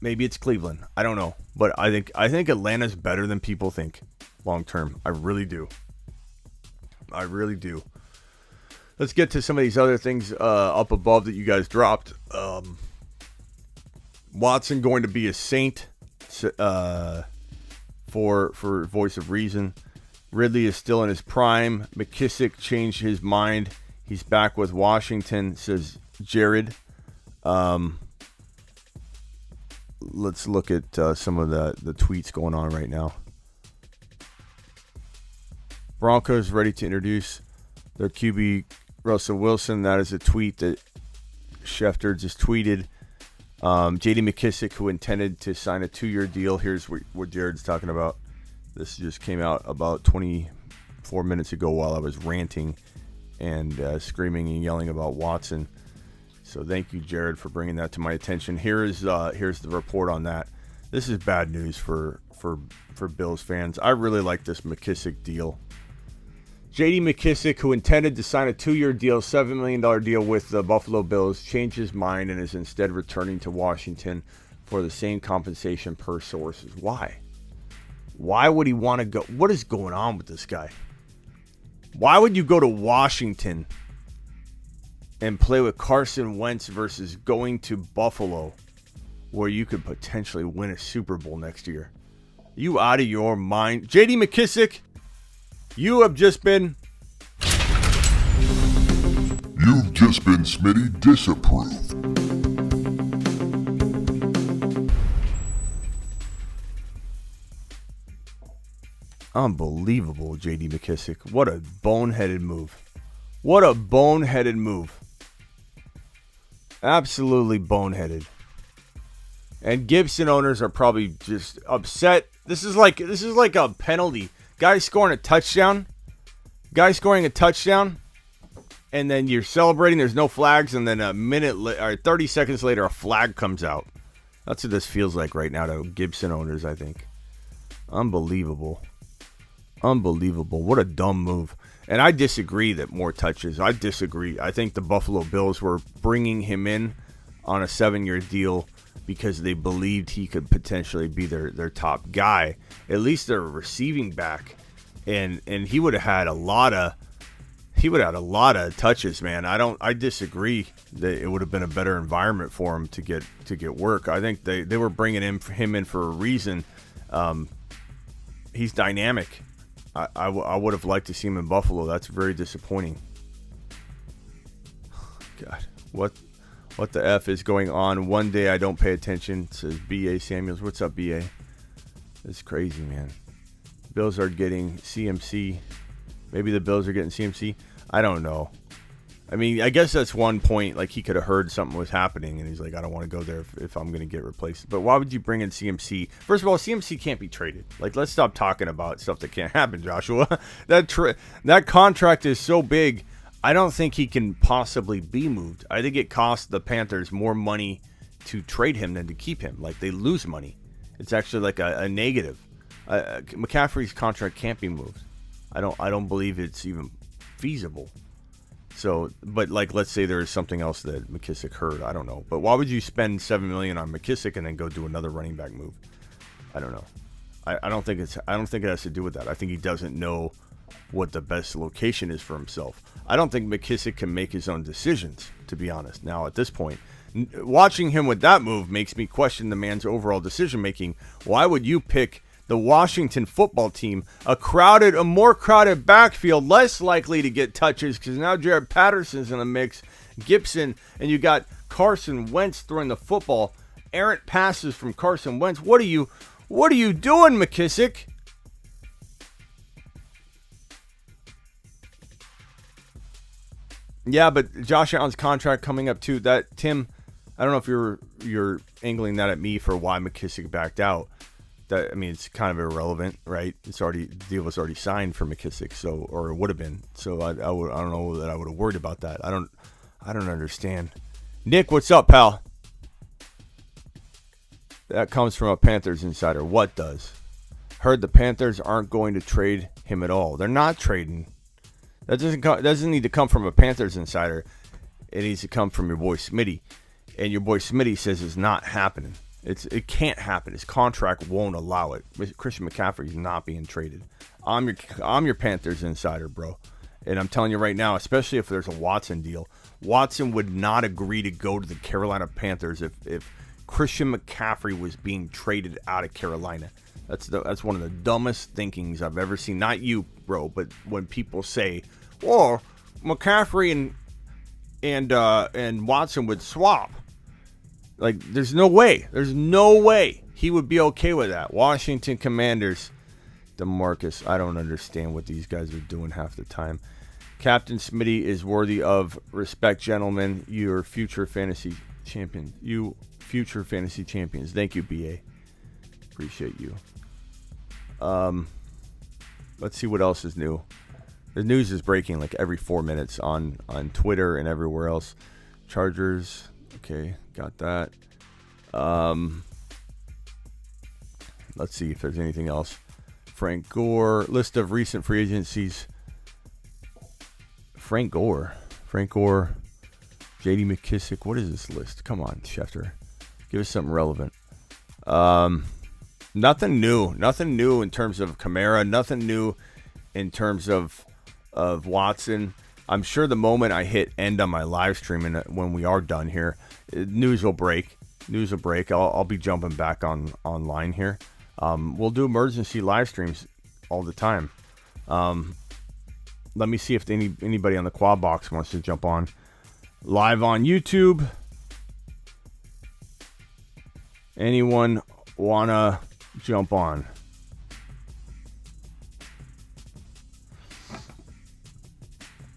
Maybe it's Cleveland. I don't know. But I think Atlanta's better than people think long term. I really do. Let's get to some of these other things up above that you guys dropped. Watson going to be a Saint for voice of reason. Ridley is still in his prime. McKissick changed his mind. He's back with Washington, says Jared. Let's look at some of the tweets going on right now. Broncos ready to introduce their QB Russell Wilson. That is a tweet that Schefter just tweeted. J.D. McKissick, who intended to sign a 2-year deal. Here's what Jared's talking about. This just came out about 24 minutes ago while I was ranting and screaming and yelling about Watson. So thank you, Jared, for bringing that to my attention. Here's the report on that. This is bad news for Bills fans. I really like this McKissick deal. J.D. McKissick, who intended to sign a 2-year deal, $7 million deal with the Buffalo Bills, changed his mind and is instead returning to Washington for the same compensation per sources. Why? Why would he want to go? What is going on with this guy? Why would you go to Washington and play with Carson Wentz versus going to Buffalo where you could potentially win a Super Bowl next year? You out of your mind? J.D. McKissick, you have just been... You've just been Smitty disapproved. Unbelievable, J.D. McKissick. What a boneheaded move. What a boneheaded move. Absolutely boneheaded. And Gibson owners are probably just upset. This is like a penalty. Guy scoring a touchdown, and then you're celebrating. There's no flags, and then a minute or 30 seconds later, a flag comes out. That's what this feels like right now to Gibson owners, I think. Unbelievable. What a dumb move. And I disagree that more touches. I disagree. I think the Buffalo Bills were bringing him in on a 7-year deal because they believed he could potentially be their top guy, at least their receiving back, and he would have had a lot of touches, man. I disagree that it would have been a better environment for him to get work. I think they were bringing him in for a reason. He's dynamic. I would have liked to see him in Buffalo. That's very disappointing. God, what the F is going on? One day I don't pay attention, says B.A. Samuels. What's up, B.A.? It's crazy, man. Bills are getting CMC. Maybe the Bills are getting CMC. I don't know. I mean, I guess that's one point. Like, he could have heard something was happening, and he's like, I don't want to go there if I'm going to get replaced. But why would you bring in CMC? First of all, CMC can't be traded. Like, let's stop talking about stuff that can't happen, Joshua. That contract is so big. I don't think he can possibly be moved. I think it costs the Panthers more money to trade him than to keep him. Like, they lose money. It's actually like a negative. McCaffrey's contract can't be moved. I don't believe it's even feasible. So, but like, let's say there's something else that McKissick heard. I don't know. But why would you spend $7 million on McKissick and then go do another running back move? I don't know. I don't think it has to do with that. I think he doesn't know what the best location is for himself. I don't think McKissick can make his own decisions, to be honest. Now, at this point, watching him with that move makes me question the man's overall decision making. Why would you pick the Washington football team, a more crowded backfield, less likely to get touches because now Jared Patterson's in the mix, Gibson, and you got Carson Wentz throwing the football, errant passes from Carson Wentz. What are you doing, McKissick? Yeah, but Josh Allen's contract coming up too. That, Tim, I don't know if you're angling that at me for why McKissick backed out. That, I mean, it's kind of irrelevant, right? The deal was already signed for McKissick, so, or it would have been. So I don't know that I would have worried about that. I don't understand. Nick, what's up, pal? That comes from a Panthers insider. What does? Heard the Panthers aren't going to trade him at all. They're not trading. That doesn't need to come from a Panthers insider. It needs to come from your boy Smitty. And your boy Smitty says it's not happening. It can't happen. His contract won't allow it. Christian McCaffrey's not being traded. I'm your Panthers insider, bro. And I'm telling you right now, especially if there's a Watson deal, Watson would not agree to go to the Carolina Panthers if Christian McCaffrey was being traded out of Carolina. That's one of the dumbest thinkings I've ever seen. Not you, bro, but when people say, "Oh, McCaffrey and Watson would swap," like, there's no way. There's no way he would be okay with that. Washington Commanders, DeMarcus. I don't understand what these guys are doing half the time. Captain Smitty is worthy of respect, gentlemen. You're future fantasy champions. You future fantasy champions. Thank you, BA. Appreciate you. Let's see what else is new. The news is breaking like every 4 minutes on Twitter and everywhere else. Chargers. Okay, got that. Let's see if there's anything else. Frank Gore. List of recent free agencies. Frank Gore. J.D. McKissick. What is this list? Come on, Schefter. Give us something relevant. Nothing new. Nothing new in terms of Kamara. Nothing new in terms of Watson. I'm sure the moment I hit end on my live stream and when we are done here, news will break. I'll be jumping back online here. We'll do emergency live streams all the time. Let me see if anybody on the quad box wants to jump on live on YouTube. Anyone wanna jump on?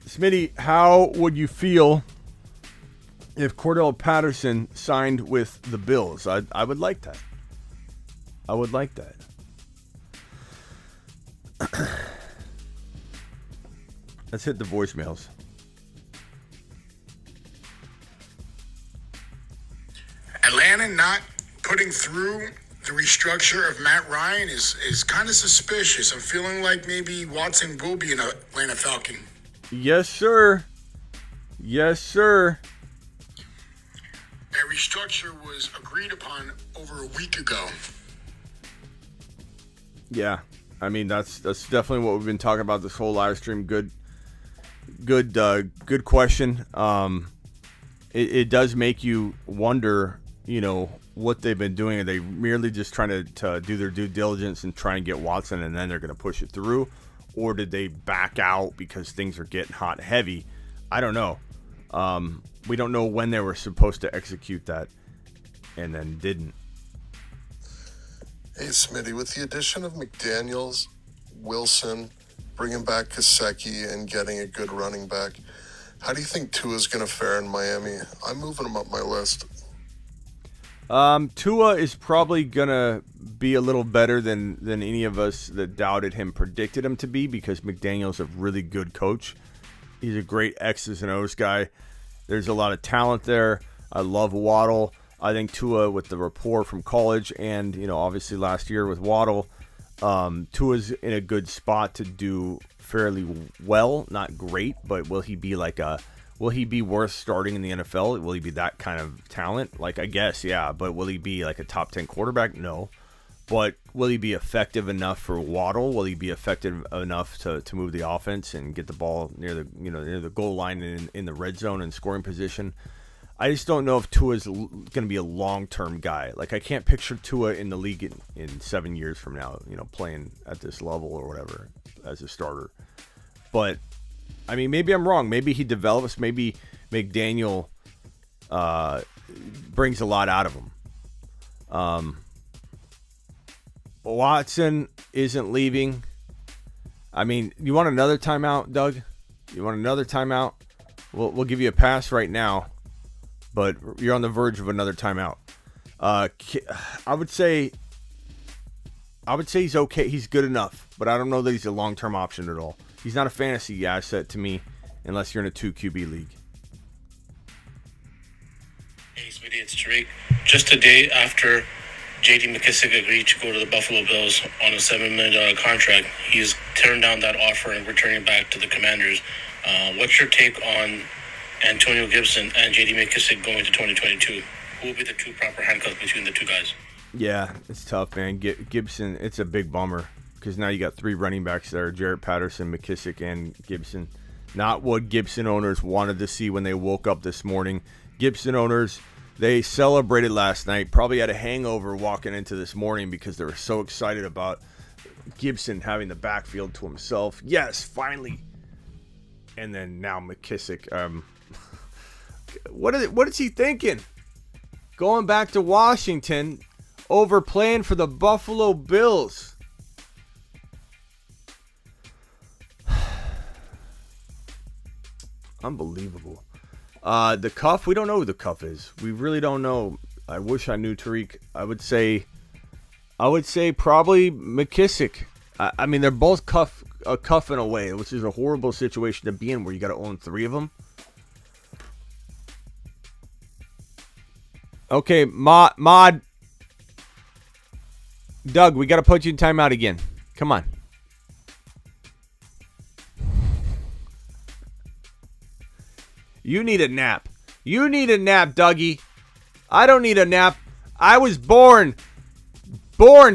Smitty, how would you feel if Cordell Patterson signed with the Bills? I would like that. I would like that. Let's hit the voicemails. Atlanta not putting through the restructure of Matt Ryan is kind of suspicious. I'm feeling like maybe Watson will be an Atlanta Falcon. Yes, sir. Yes, sir. That restructure was agreed upon over a week ago. Yeah, I mean that's definitely what we've been talking about this whole live stream. Good question. It does make you wonder, what they've been doing. Are they merely just trying to do their due diligence and try and get Watson, and then they're going to push it through, or did they back out because things are getting hot and heavy? I don't know. We don't know when they were supposed to execute that, and then didn't. Hey, Smitty, with the addition of McDaniels, Wilson, bringing back Gesicki, and getting a good running back, how do you think Tua's going to fare in Miami? I'm moving him up my list. Tua is probably going to be a little better than any of us that doubted him predicted him to be, because McDaniel's a really good coach. He's a great X's and O's guy. There's a lot of talent there. I love Waddle. I think Tua, with the rapport from college and, obviously last year with Waddle, Tua's in a good spot to do fairly well. Not great, but will he be worth starting in the NFL? Will he be that kind of talent? I guess, yeah. But will he be like a top 10 quarterback? No. But will he be effective enough for Waddle? Will he be effective enough to move the offense and get the ball near the goal line and in the red zone and scoring position? I just don't know if Tua's going to be a long-term guy. I can't picture Tua in the league in 7 years from now, playing at this level or whatever as a starter. But, maybe I'm wrong. Maybe he develops. Maybe McDaniel brings a lot out of him. Watson isn't leaving. You want another timeout, Doug? You want another timeout? We'll give you a pass right now, but you're on the verge of another timeout. I would say he's okay. He's good enough, but I don't know that he's a long-term option at all. He's not a fantasy asset to me unless you're in a 2 QB league. Hey, Smitty, it's Tariq. Just a day after J.D. McKissick agreed to go to the Buffalo Bills on a $7 million contract, he's turned down that offer and returning back to the Commanders. What's your take on Antonio Gibson and J.D. McKissick going to 2022? Who will be the two proper handcuffs between the two guys? Yeah, it's tough, man. Gibson, it's a big bummer because now you got 3 running backs there, Jarrett Patterson, McKissick, and Gibson. Not what Gibson owners wanted to see when they woke up this morning. Gibson owners, they celebrated last night, probably had a hangover walking into this morning because they were so excited about Gibson having the backfield to himself. Yes, finally. And then now McKissick. What is he thinking? Going back to Washington over playing for the Buffalo Bills. Unbelievable. The cuff, we don't know who the cuff is. We really don't know. I wish I knew, Tariq. I would say probably McKissick. They're both cuffing away, which is a horrible situation to be in where you got to own 3 of them. Okay, Mod. Doug, we got to put you in timeout again. Come on. You need a nap. You need a nap, Dougie. I don't need a nap. I was born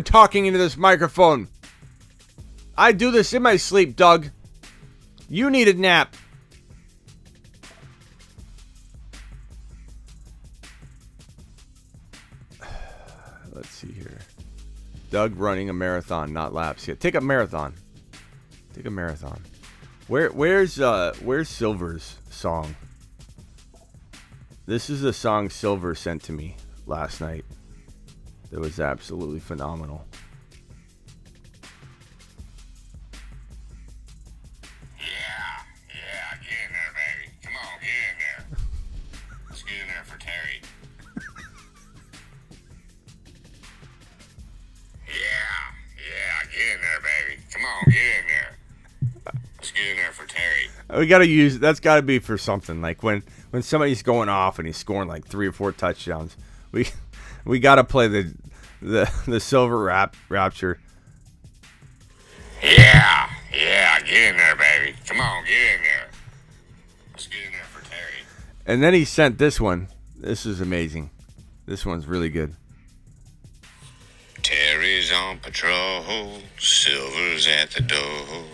talking into this microphone. I do this in my sleep, Doug. You need a nap. Let's see here. Doug running a marathon, not laps yet. Take a marathon. Where's Silver's song? This is the song Silver sent to me last night. That was absolutely phenomenal. Yeah, get in there, baby. Come on, get in there. Let's get in there for Terry. Yeah, get in there, baby. Come on, get in there. Let's get in there for Terry. We gotta use that's gotta be for something like when somebody's going off and he's scoring like 3 or 4 touchdowns. We gotta play the Silver Rapture. Yeah, get in there, baby. Come on, get in there. Let's get in there for Terry. And then he sent this one. This is amazing. This one's really good. Terry's on patrol, Silver's at the door.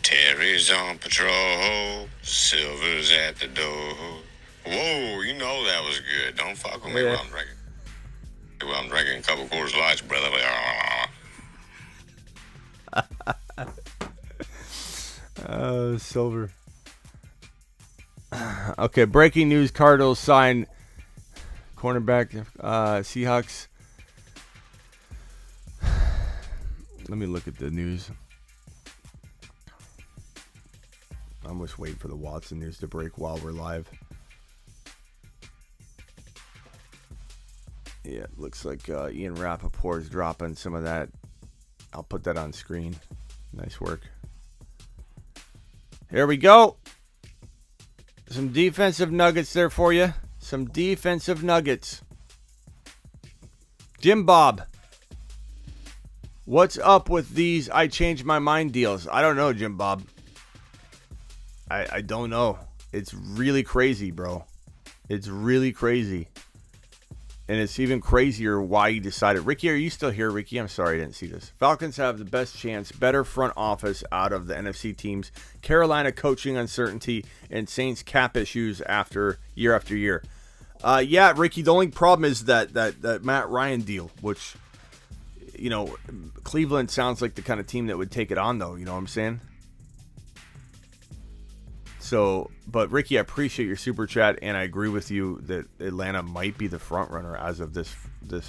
Terry's on patrol, Silver's at the door. Whoa, you know that was good. Don't fuck with me while I'm drinking. While I'm drinking a couple Coors Lights, brother. Silver. Okay, breaking news. Cardinals sign cornerback Seahawks. Let me look at the news. I'm just waiting for the Watson news to break while we're live. Yeah, it looks like Ian Rappaport is dropping some of that. I'll put that on screen. Nice work. Here we go. Some defensive nuggets there for you. Some defensive nuggets. Jim Bob. What's up with these I changed my mind deals? I don't know, Jim Bob. I don't know. It's really crazy, bro. It's really crazy. And it's even crazier why you decided. Ricky, are you still here, Ricky? I'm sorry I didn't see this. Falcons have the best chance, better front office out of the NFC teams. Carolina coaching uncertainty and Saints cap issues year after year. Yeah, Ricky, the only problem is that Matt Ryan deal, which, you know, Cleveland sounds like the kind of team that would take it on, though. You know what I'm saying? So, but Ricky, I appreciate your super chat, and I agree with you that Atlanta might be the front runner as of this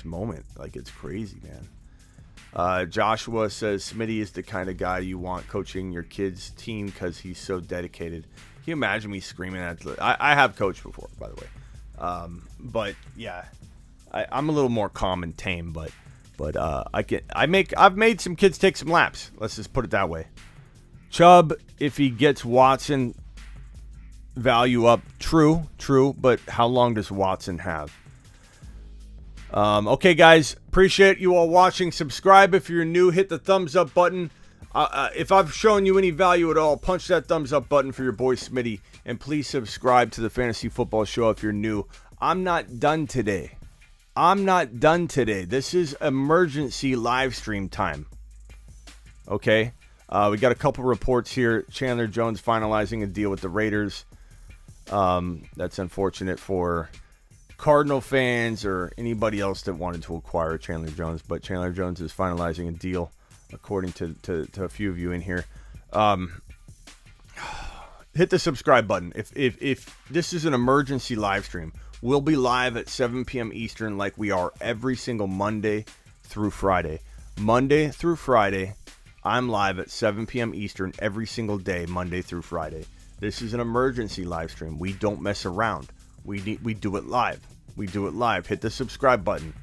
moment. Like, it's crazy, man. Joshua says Smitty is the kind of guy you want coaching your kid's team because he's so dedicated. Can you imagine me screaming at? I have coached before, by the way, but yeah, I'm a little more calm and tame, but I've made some kids take some laps. Let's just put it that way. Chubb, if he gets Watson value up, true, but how long does Watson have? Okay, guys, appreciate you all watching. Subscribe if you're new. Hit the thumbs up button. If I've shown you any value at all, punch that thumbs up button for your boy Smitty, and please subscribe to the Fantasy Football Show if you're new. I'm not done today. This is emergency live stream time. Okay? We got a couple reports here. Chandler Jones finalizing a deal with the Raiders. That's unfortunate for Cardinal fans or anybody else that wanted to acquire Chandler Jones. But Chandler Jones is finalizing a deal, according to a few of you in here. Hit the subscribe button. If this is an emergency live stream, we'll be live at 7 p.m. Eastern like we are every single Monday through Friday. Monday through Friday, I'm live at 7 p.m. Eastern every single day, Monday through Friday. This is an emergency live stream. We don't mess around. We do it live. Hit the subscribe button.